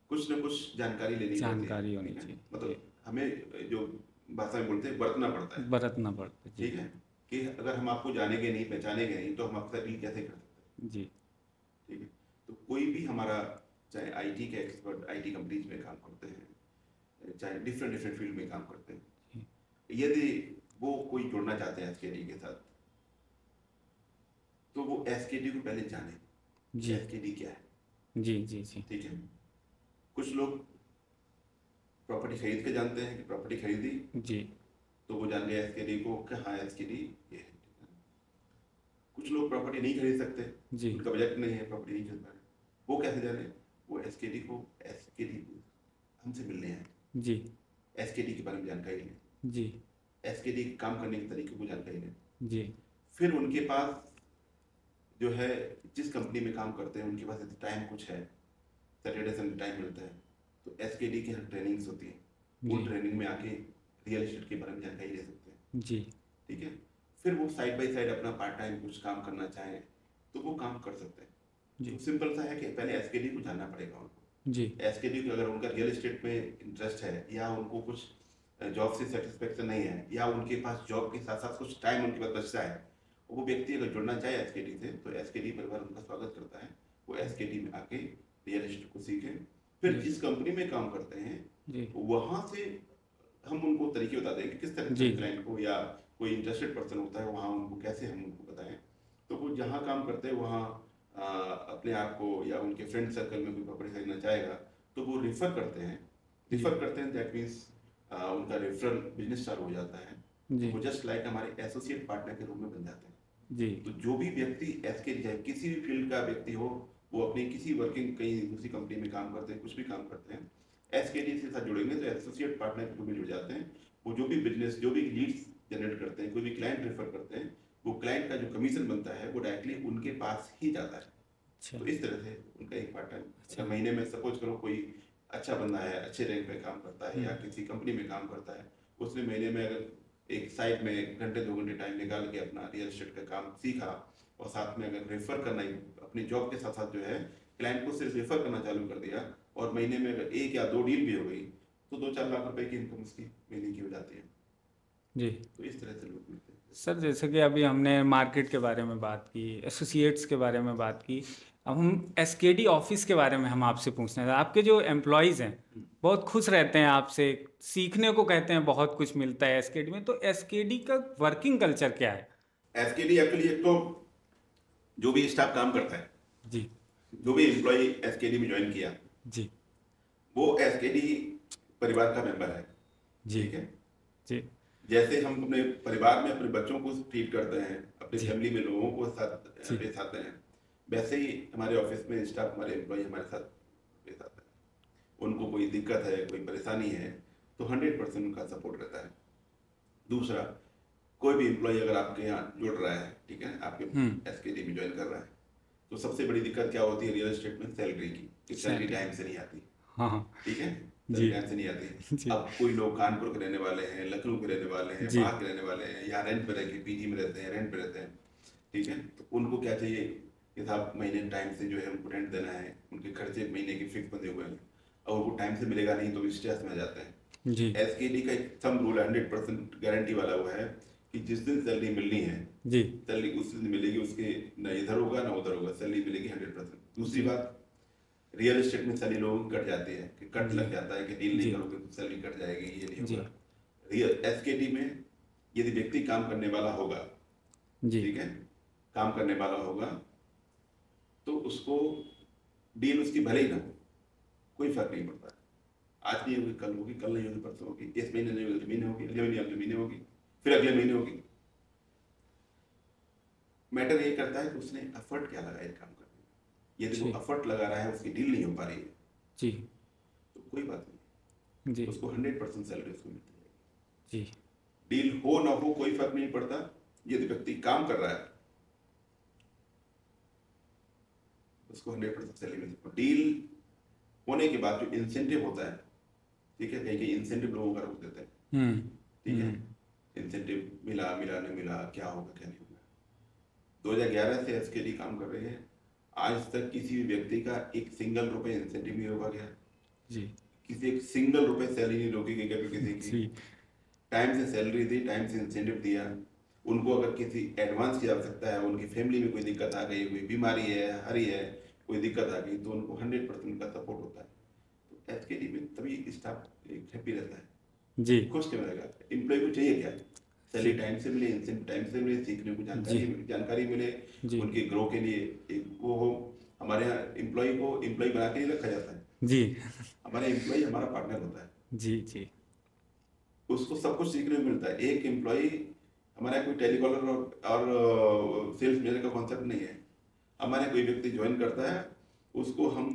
कुछ ना कुछ जानकारी लेनी पड़ती है, जानकारी होनी ठीक है? चाहिए, मतलब हमें जो भाषा में बोलते हैं बरतना पड़ता है, बरतना पड़ता है। जी ठीक है, कि अगर हम आपको जानेंगे नहीं, पहचानेंगे नहीं, तो हम आपके साथ डील कैसे कर सकते हैं, जी ठीक है? तो कोई भी हमारा, चाहे आईटी के एक्सपर्ट आईटी कंपनीज में काम करते हैं, चाहे डिफरेंट डिफरेंट फील्ड में काम करते हैं, यदि वो कोई जुड़ना चाहते हैं एसकेडी के साथ, तो वो एसकेडी को पहले जाने जी एसकेडी क्या है, जी जी जी ठीक है? कुछ लोग प्रॉपर्टी खरीद के जानते हैं कि प्रॉपर्टी खरीदी जी तो वो जान गए एसकेडी को कि हाँ एसकेडी ये है। कुछ लोग प्रॉपर्टी नहीं खरीद सकते, जी उनका बजट नहीं है, प्रॉपर्टी नहीं खरीद पा रहे, वो कैसे जाने? वो एसकेडी को, एसकेडी हमसे मिलने आए, जी एसकेडी के बारे में जानकारी लें, जी एसकेडी के काम करने के तरीके को जानकारी लें, जी फिर उनके पास जो है, जिस कंपनी में काम करते हैं उनके पास यदि टाइम कुछ है, सैटरडे संडे टाइम मिलता है, तो एसकेडी की हर ट्रेनिंग्स होती है, वो जी ट्रेनिंग में आके रियल एस्टेट के बारे में जानकारी ले सकते हैं, जी ठीक है? फिर वो साइड बाय साइड अपना पार्ट टाइम कुछ काम करना चाहें तो वो काम कर सकते हैं। जी तो सिंपल सा है कि पहले एसकेडी को जानना पड़ेगा उनको। जी एसकेडी को अगर उनका रियल एस्टेट में इंटरेस्ट है, या उनको कुछ जॉब से सेटिस्फेक्शन नहीं है, या उनके पास जॉब के साथ साथ कुछ टाइम उनके पास बचता है, वो व्यक्ति अगर जुड़ना चाहे एसकेडी से, तो एसकेडी परिवार उनका स्वागत करता है। वो एसकेडी में आके रियल एस्टेट को सीखें, फिर जिस कंपनी में काम करते हैं जी वहाँ से हम उनको तरीके बता दें कि किस तरह जी से क्लाइंट को, या कोई इंटरेस्टेड पर्सन होता है वहाँ उनको कैसे हम उनको बताएं, तो वो जहाँ काम करते हैं वहाँ अपने आप को या उनके फ्रेंड सर्कल में कोई प्रॉपर्टी खरीदना चाहेगा तो वो रिफ़र करते हैं, दैट मीन्स उनका रेफरल बिजनेस चालू हो जाता है, जी तो वो जस्ट लाइक हमारे एसोसिएट पार्टनर के रूप में बन जाते हैं। जी तो जो भी व्यक्ति एसके चाहे किसी भी फील्ड का व्यक्ति हो, वो अपनी किसी वर्किंग कहीं दूसरी कंपनी में काम करते हैं, कुछ भी काम करते हैं, एसकेडी से साथ जुड़ेंगे तो एसोसिएट पार्टनर के रूप में जुड़ जाते हैं। वो जो भी बिजनेस, जो भी लीड्स जनरेट करते हैं, कोई भी क्लाइंट रेफर करते हैं, वो क्लाइंट का जो कमीशन बनता है वो डायरेक्टली उनके पास ही जाता है। अच्छा तो इस तरह से उनका एक पार्ट टाइम महीने में, सपोज करो कोई अच्छा बंदा है, अच्छे रैंक पे काम करता है, या किसी कंपनी में काम करता है, उसने महीने में अगर एक साइड में घंटे 2 घंटे टाइम निकाल के अपना रियल एस्टेट का काम सीखा, और साथ में अगर रेफर करना ही अपनी जॉब के साथ साथ जो है क्लाइंट को सिर्फ रेफर करना चालू कर दिया, और महीने में अगर 1 या 2 डील भी हो गई, तो 2-4 लाख रुपए की इनकम उसकी महीने की हो जाती है। जी तो इस तरह से लोग मिलते हैं। सर, जैसे कि अभी हमने मार्केट के बारे में बात की, एसोसिएट्स के बारे में बात की, अब हम एसकेडी ऑफिस के बारे में हम आपसे पूछना था। आपके जो एम्प्लॉयज़ हैं बहुत खुश रहते हैं आपसे, सीखने को कहते हैं, बहुत कुछ मिलता है एसकेडी में, तो एसकेडी का वर्किंग कल्चर क्या है? एसकेडी एक्चुअली एक तो जो भी स्टाफ काम करता है, जी जो भी एम्प्लॉय एसकेडी में ज्वाइन किया, जी वो एसकेडी परिवार का मेंबर है, जी ठीक है? जी जैसे हम अपने परिवार में अपने बच्चों को ट्रीट करते हैं, अपनी जी। फैमिली में लोगों को साथ जी। पेश आते हैं, वैसे ही हमारे ऑफिस में स्टाफ, हमारे एम्प्लॉय हमारे साथ पेश आते हैं। उनको कोई दिक्कत है, कोई परेशानी है, तो 100% उनका सपोर्ट रहता है। दूसरा, कोई भी एम्प्लॉय अगर आपके यहाँ जुड़ रहा है, ठीक है, आपके एसकेडी में ज्वाइन कर रहा है, तो सबसे बड़ी दिक्कत क्या होती है रियल एस्टेट में? सैलरी की, कि सैलरी टाइम से नहीं आती, हाँ हाँ ठीक है, जी। टाइम से नहीं आती। जी। अब कोई लोग कानपुर के रहने वाले हैं, लखनऊ के रहने वाले हैं, जी। बाहर के रहने वाले हैं, या रेंट पे रहकर पीजी में रहते हैं, रेंट पे रहते हैं, ठीक है, तो उनको क्या चाहिए कि साहब महीने टाइम से जो है उनको रेंट देना है, उनके खर्चे महीने के फिक्स बंधे हुए हैं, और वो टाइम से मिलेगा नहीं तो स्ट्रेस में आ जाते हैं। जी एसकेडी का एक सम रूल 100% गारंटी वाला हुआ है कि जिस दिन सैलरी मिलनी है, जी सैलरी उस दिन मिलेगी, उसके ना इधर होगा ना उधर होगा, सैलरी मिलेगी 100%। दूसरी बात, रियल एस्टेट में सैलरी लोगों की कट जाती है, कि कट लग जाता है कि डील नहीं करोगे तो सैलरी कट जाएगी, ये नहीं जी। होगा। रियल एसकेडी में यदि व्यक्ति काम करने वाला होगा, जी ठीक है, काम करने वाला होगा, तो उसको डील उसकी भले ही ना हो, कोई फर्क नहीं पड़ता। आज नहीं होगी कल होगी, कल नहीं होगी परसों होगी, इस महीने नहीं होगी अगले महीने होगी, अगले महीने होगी, फिर अगले महीने होगी। मैटर ये करता है कि उसने एफर्ट क्या लगाया काम करने में। यदि वो एफर्ट लगा रहा है, उसकी डील नहीं हो पा रही है, जी तो कोई बात नहीं, जी उसको 100% सैलरी उसको मिलती है। जी डील हो ना हो कोई फर्क नहीं पड़ता, यदि व्यक्ति काम कर रहा है उसको 100% सैलरी मिलती है। डील होने के बाद जो इंसेंटिव होता है, ठीक है, कहीं इंसेंटिव लोगों का रोक देते हैं, ठीक है, इंसेंटिव मिला मिला नहीं मिला, क्या होगा क्या नहीं होगा। 2011 से एसकेडी काम कर रही है, आज तक किसी भी व्यक्ति का एक सिंगल रुपए इंसेंटिव नहीं रोका गया जी, किसी एक सिंगल रुपए सैलरी नहीं रोकी गई कभी किसी की। टाइम से सैलरी दी, टाइम से इंसेंटिव दिया। उनको अगर किसी एडवांस की आवश्यकता है, उनकी फैमिली में कोई दिक्कत आ गई, कोई बीमारी है, हरी है, कोई दिक्कत आ गई, तो उनको 100% का सपोर्ट होता है। तो एसकेडी में तभी स्टाफ हैप्पी रहता है जी, खुश नहीं रहेगा। एम्प्लॉय को चाहिए क्या, सैलरी टाइम से मिले, इंसेंटिव टाइम से मिले, सीखने को जानकारी मिले, उनके ग्रो के लिए एक वो हो। हमारे यहाँ एम्प्लॉय को एम्प्लॉय बना के ही रखा जाता है जी, हमारा एम्प्लॉय हमारा पार्टनर होता है, जी, जी, उसको सब कुछ सीखने को मिलता है। एक एम्प्लॉय हमारा कोई टेलीकॉलर और सेल्स मैनेजर का कॉन्सेप्ट नहीं है। हमारे कोई व्यक्ति ज्वाइन करता है, उसको हम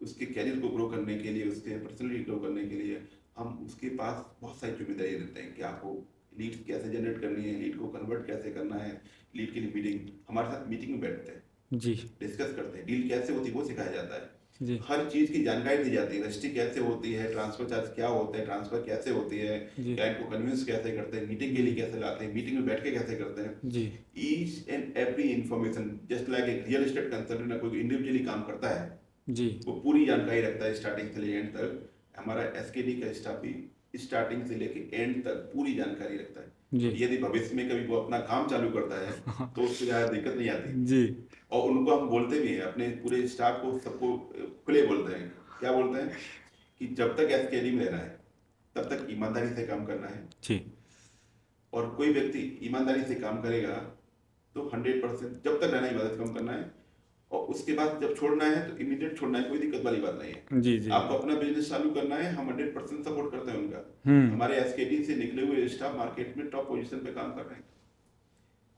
उसके कैरियर को ग्रो करने के लिए, उसके पर्सनलिटी ग्रो करने के लिए हम उसके पास बहुत सारी जिम्मेदारी देते हैं कि आपको लीड कैसे जनरेट करनी है, लीड को कन्वर्ट कैसे करना है। लीड के लिए मीटिंग, हमारे साथ मीटिंग में बैठते हैं, जी, डिस्कस करते हैं, डील कैसे होती है वो सिखाया जाता है, जी, हर चीज की जानकारी दी जाती है। रजिस्ट्री कैसे होती है, ट्रांसफर चार्ज क्या होता है, ट्रांसफर कैसे होती है, जी, क्लाइंट को कन्विंस कैसे करते हैं, मीटिंग के लिए कैसे लाते हैं, मीटिंग में बैठ के कैसे करते हैं। जी, each and every information, just like एक रियल एस्टेट कंसल्टेंट कोई इंडिविजुअली काम करता है, जी, वो पूरी जानकारी रखता है स्टार्टिंग से लेकर एंड तक। हमारा एसकेडी का स्टाफ भी स्टार्टिंग से लेकर एंड तक पूरी जानकारी रखता है। जी, यदि भविष्य में कभी वो अपना काम चालू करता है तो उसको ज़्यादा दिक्कत नहीं आती। जी, और उनको हम बोलते भी हैं, अपने पूरे स्टाफ को, सबको खुले बोलते हैं। क्या बोलते हैं कि जब तक एसकेडी में रहना है तब तक ईमानदारी से काम करना है, जी, और कोई व्यक्ति ईमानदारी से काम करेगा तो 100% जब तक रहना ईमानदारी से काम करना है, और उसके बाद जब छोड़ना है तो इमीडिएट छोड़ना है, कोई दिक्कत वाली बात नहीं है। जी, जी, आपको अपना बिजनेस चालू करना है, हम 100% सपोर्ट करते हैं उनका। हमारे एसकेडी से निकले हुए स्टाफ मार्केट में टॉप पोजीशन पे काम कर रहे हैं।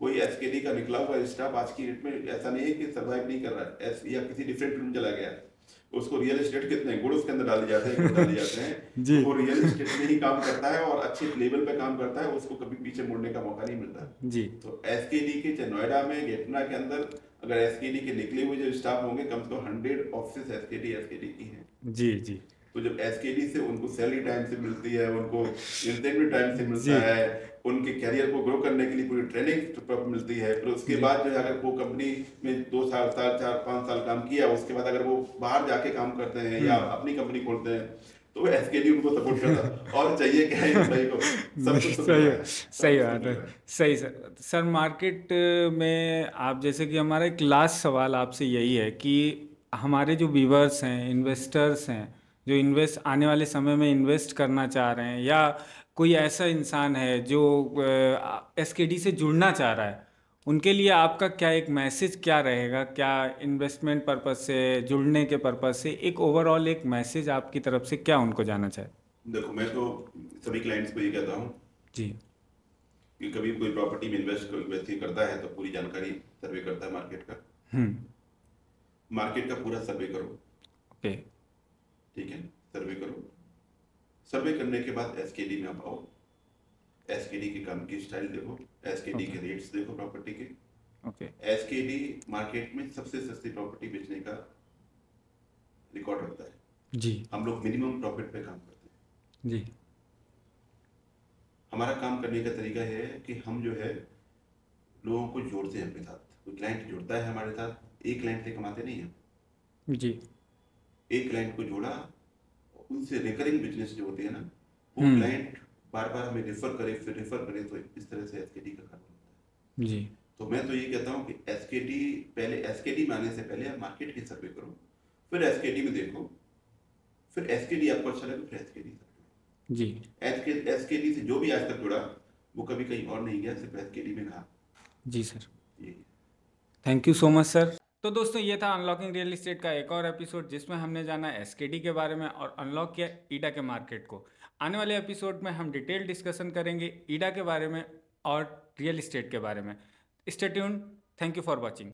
कोई एसकेडी का निकला हुआ स्टाफ आज की डेट में ऐसा नहीं है कि सर्वाइव नहीं कर रहा है या किसी डिफरेंट फील्ड में चला गया, उसको रियल एस्टेट कितने गुड़ उसके अंदर डाले जाते हैं, डाले जाते हैं जी, तो वो रियल एस्टेट में ही काम करता है और अच्छे लेवल पे काम करता है, उसको कभी पीछे मुड़ने का मौका नहीं मिलता। जी, तो एसकेडी के चाहे नोएडा में, गेटना के अंदर अगर एसकेडी के निकले हुए जो स्टाफ होंगे, कम से कम 100 ऑफिस एसकेडी की हैं। जी, जी, तो जब एसकेडी से उनको सैलरी टाइम से मिलती है, उनको इंसेंटिव टाइम से जी, मिलता है, उनके कैरियर को ग्रो करने के लिए पूरी ट्रेनिंग मिलती है, फिर उसके बाद जो है अगर वो कंपनी में 2 साल 4 5 साल काम किया, उसके बाद अगर वो बाहर जाके काम करते हैं या अपनी कंपनी खोलते हैं तो एसकेडी उनको सपोर्ट करता है। और चाहिए क्या है एम्प्लॉय को, सब कुछ सही है, सही बात है, सही सर मार्केट में आप जैसे कि हमारा एक लास्ट सवाल आपसे यही है कि हमारे जो व्यूवर्स हैं, इन्वेस्टर्स हैं, जो इन्वेस्ट आने वाले समय में इन्वेस्ट करना चाह रहे हैं, या कोई ऐसा इंसान है जो एसकेडी से जुड़ना चाह रहा है, उनके लिए आपका क्या एक मैसेज क्या रहेगा? क्या इन्वेस्टमेंट पर्पस से, जुड़ने के पर्पस से एक ओवरऑल एक मैसेज आपकी तरफ से क्या उनको जाना चाहे? देखो, मैं तो सभी क्लाइंट्स को ये कहता हूँ जी, कि कभी कोई प्रॉपर्टी में इन्वेस्ट करता है तो पूरी जानकारी सर्वे करता है मार्केट का, मार्केट का पूरा सर्वे करो, ओके, ठीक है, सर्वे करो। सर्वे करने के बाद एसकेडी में आप आओ, एसकेडी के काम की स्टाइल देखो, एसकेडी के रेट्स देखो प्रॉपर्टी के। ओके, एसकेडी मार्केट में सबसे सस्ती प्रॉपर्टी बेचने का रिकॉर्ड रखता है। जी, हम लोग मिनिमम प्रॉफिट पे काम करते हैं। जी, हमारा काम करने का तरीका है कि हम जो है लोगों को जोड़ते हैं अपने साथ। कोई क्लाइंट जुड़ता है हमारे साथ, एक क्लाइंट से कमाते नहीं हैं। जी, एक क्लाइंट को जोड़ा, उनसे रिकरिंग बिजनेस जो होती है ना, वो क्लाइंट बार बार हमें रेफर करे, फिर रेफर करे, तो इस तरह से एसकेडी का काम होता है। जी, तो मैं तो ये कहता हूँ कि एसकेडी पहले, एसकेडी में आने से पहले आप मार्केट की सर्वे करो, फिर एसकेडी में देखो, फिर एसकेडी आपको अच्छा लगे फिर एसकेडी जी, एसकेडी से जो भी आज तक जुड़ा वो कभी कहीं और नहीं गया, सिर्फ एसकेडी में रहा। जी सर, ये thank you so much sir. तो दोस्तों, ये था अनलॉकिंग रियल एस्टेट का एक और एपिसोड, जिसमें हमने जाना एसकेडी के बारे में और अनलॉक किया ईडा के मार्केट को। आने वाले एपिसोड में हम डिटेल डिस्कशन करेंगे ईडा के बारे में और रियल एस्टेट के बारे में। Stay tuned, thank you for watching.